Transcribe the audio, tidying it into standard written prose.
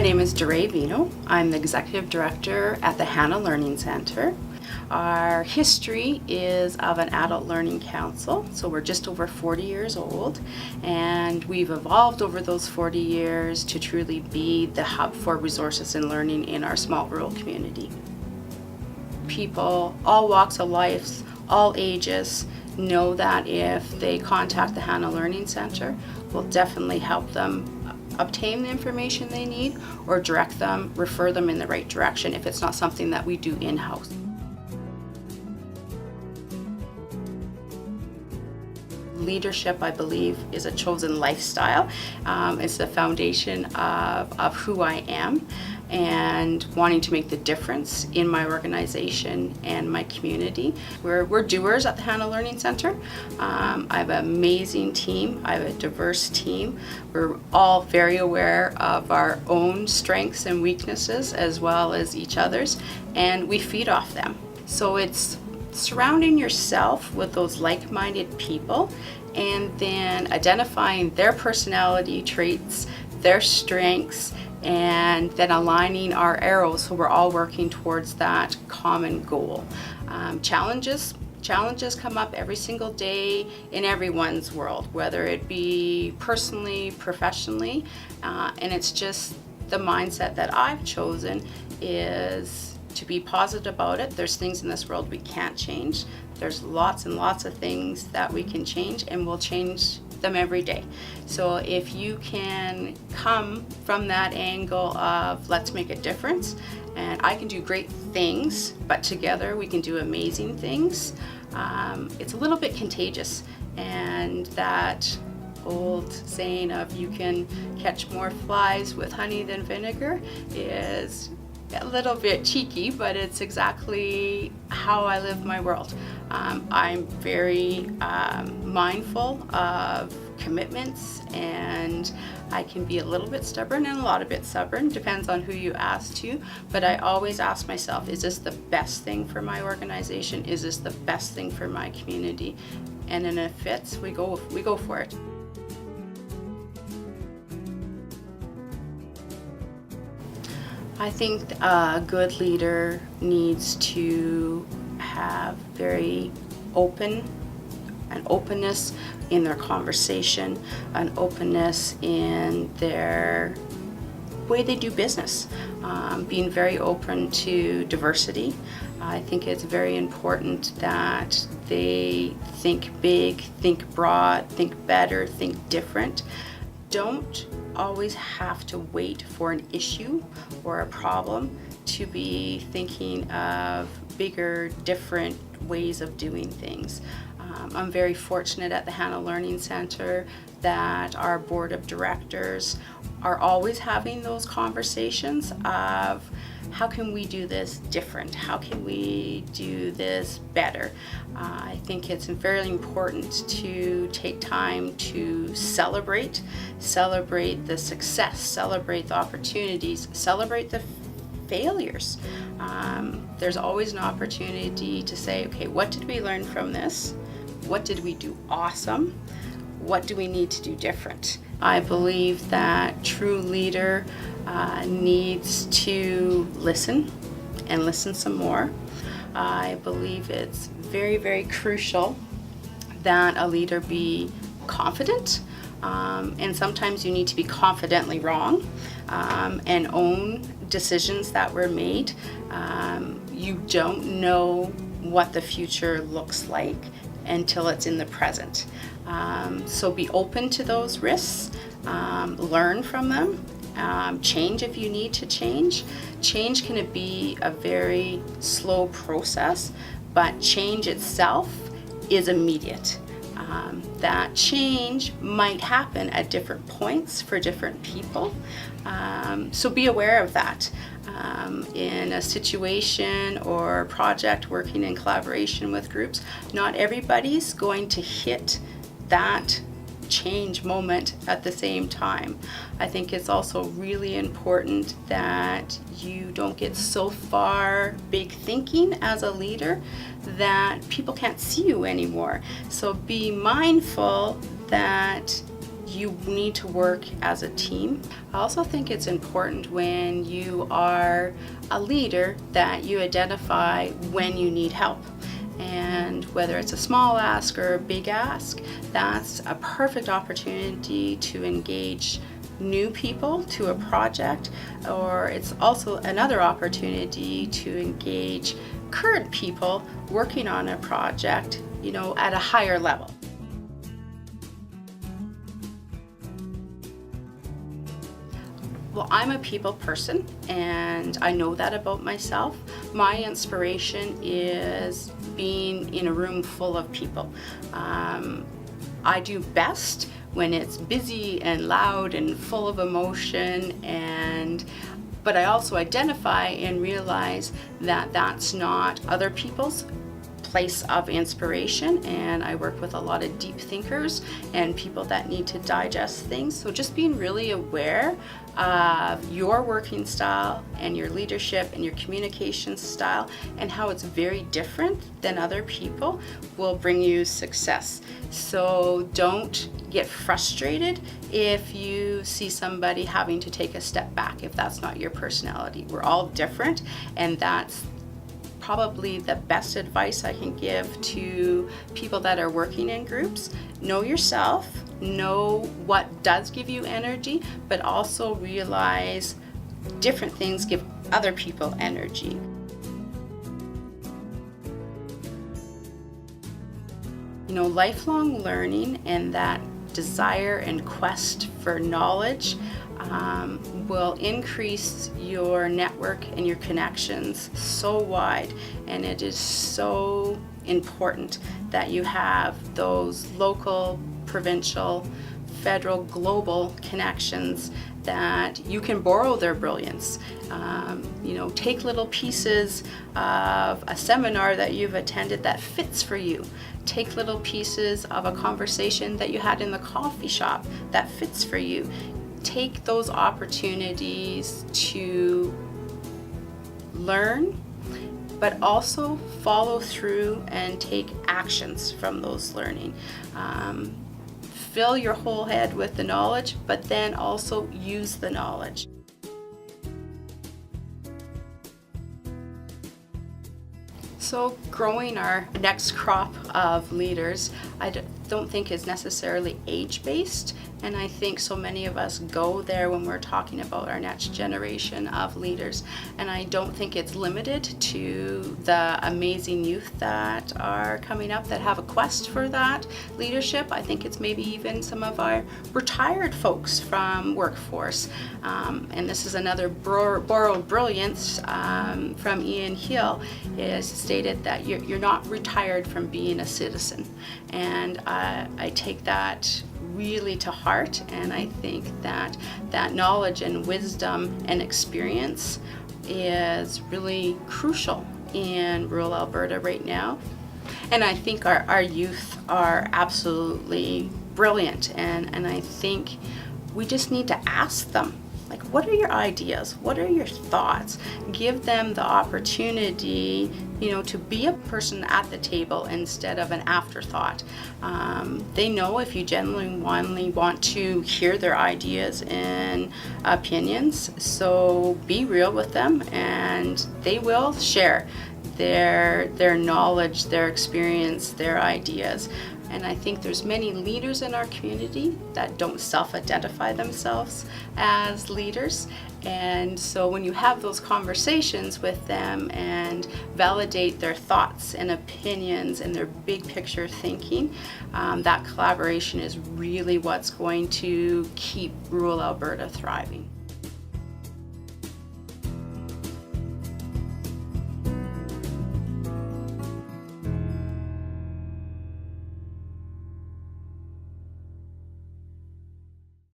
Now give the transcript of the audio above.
name is Doray Veno. I'm the Executive Director at the Hanna Learning Centre. Our history is of an adult learning council, so we're just over 40 years old, and we've evolved over those 40 years to truly be the hub for resources and learning in our small rural community. People, all walks of life, all ages, know that if they contact the Hanna Learning Centre, we'll definitely help them obtain the information they need or direct them, refer them in the right direction if it's not something that we do in-house. Leadership, I believe, is a chosen lifestyle. It's the foundation of who I am and wanting to make the difference in my organization and my community. We're doers at the Hanna Learning Centre. I have an amazing team. I have a diverse team. We're all very aware of our own strengths and weaknesses as well as each other's, and we feed off them. So it's surrounding yourself with those like-minded people and then identifying their personality traits, their strengths, and then aligning our arrows so we're all working towards that common goal. Challenges come up every single day in everyone's world, whether it be personally, professionally, and it's just the mindset that I've chosen is to be positive about it. There's things in this world we can't change. There's lots and lots of things that we can change, and we'll change them every day. So if you can come from that angle of let's make a difference, and I can do great things, but together we can do amazing things, it's a little bit contagious. And that old saying of you can catch more flies with honey than vinegar is a little bit cheeky, but it's exactly how I live my world. I'm very mindful of commitments, and I can be a little bit stubborn and a lot of bit stubborn, depends on who you ask to, but I always ask myself, is this the best thing for my organization? Is this the best thing for my community? And then if it fits, we go for it. I think a good leader needs to have very openness in their conversation, an openness in their way they do business, being very open to diversity. I think it's very important that they think big, think broad, think better, think different. Don't always have to wait for an issue or a problem to be thinking of bigger, different ways of doing things. I'm very fortunate at the Hanna Learning Centre that our board of directors are always having those conversations of how can we do this different? How can we do this better? I think it's very important to take time to celebrate the success, celebrate the opportunities, celebrate the failures. There's always an opportunity to say, okay, what did we learn from this? What did we do awesome? What do we need to do different? I believe that true leader needs to listen and listen some more. I believe it's very, very crucial that a leader be confident, and sometimes you need to be confidently wrong and own decisions that were made. You don't know what the future looks like until it's in the present. So be open to those risks, learn from them, change if you need to change. Change can be a very slow process, but change itself is immediate. That change might happen at different points for different people. So be aware of that. In a situation or project working in collaboration with groups, not everybody's going to hit that change moment at the same time. I think it's also really important that you don't get so far big thinking as a leader that people can't see you anymore. So be mindful that you need to work as a team. I also think it's important when you are a leader that you identify when you need help. And whether it's a small ask or a big ask, that's a perfect opportunity to engage new people to a project, or it's also another opportunity to engage current people working on a project, at a higher level. Well, I'm a people person, and I know that about myself. My inspiration is being in a room full of people. I do best when it's busy and loud and full of emotion, but I also identify and realize that that's not other people's place of inspiration, and I work with a lot of deep thinkers and people that need to digest things. So just being really aware of your working style and your leadership and your communication style and how it's very different than other people will bring you success. So don't get frustrated if you see somebody having to take a step back, if that's not your personality. We're all different, and that's probably the best advice I can give to people that are working in groups. Know yourself, know what does give you energy, but also realize different things give other people energy. Lifelong learning and that desire and quest for knowledge will increase your network and your connections so wide, and it is so important that you have those local, provincial, federal, global connections that you can borrow their brilliance. Take little pieces of a seminar that you've attended that fits for you. Take little pieces of a conversation that you had in the coffee shop that fits for you. Take those opportunities to learn, but also follow through and take actions from those learning. Fill your whole head with the knowledge, but then also use the knowledge. So growing our next crop of leaders, I don't think is necessarily age-based, and I think so many of us go there when we're talking about our next generation of leaders, and I don't think it's limited to the amazing youth that are coming up that have a quest for that leadership. I think it's maybe even some of our retired folks from workforce, and this is another borrowed brilliance from Ian Hill, is stated that you're not retired from being a citizen, and I take that really to heart, and I think that knowledge and wisdom and experience is really crucial in rural Alberta right now. And I think our youth are absolutely brilliant, and I think we just need to ask them, like, what are your ideas? What are your thoughts? Give them the opportunity, to be a person at the table instead of an afterthought. They know if you genuinely want to hear their ideas and opinions, so be real with them, and they will share their knowledge, their experience, their ideas. And I think there's many leaders in our community that don't self-identify themselves as leaders. And so when you have those conversations with them and validate their thoughts and opinions and their big picture thinking, that collaboration is really what's going to keep rural Alberta thriving.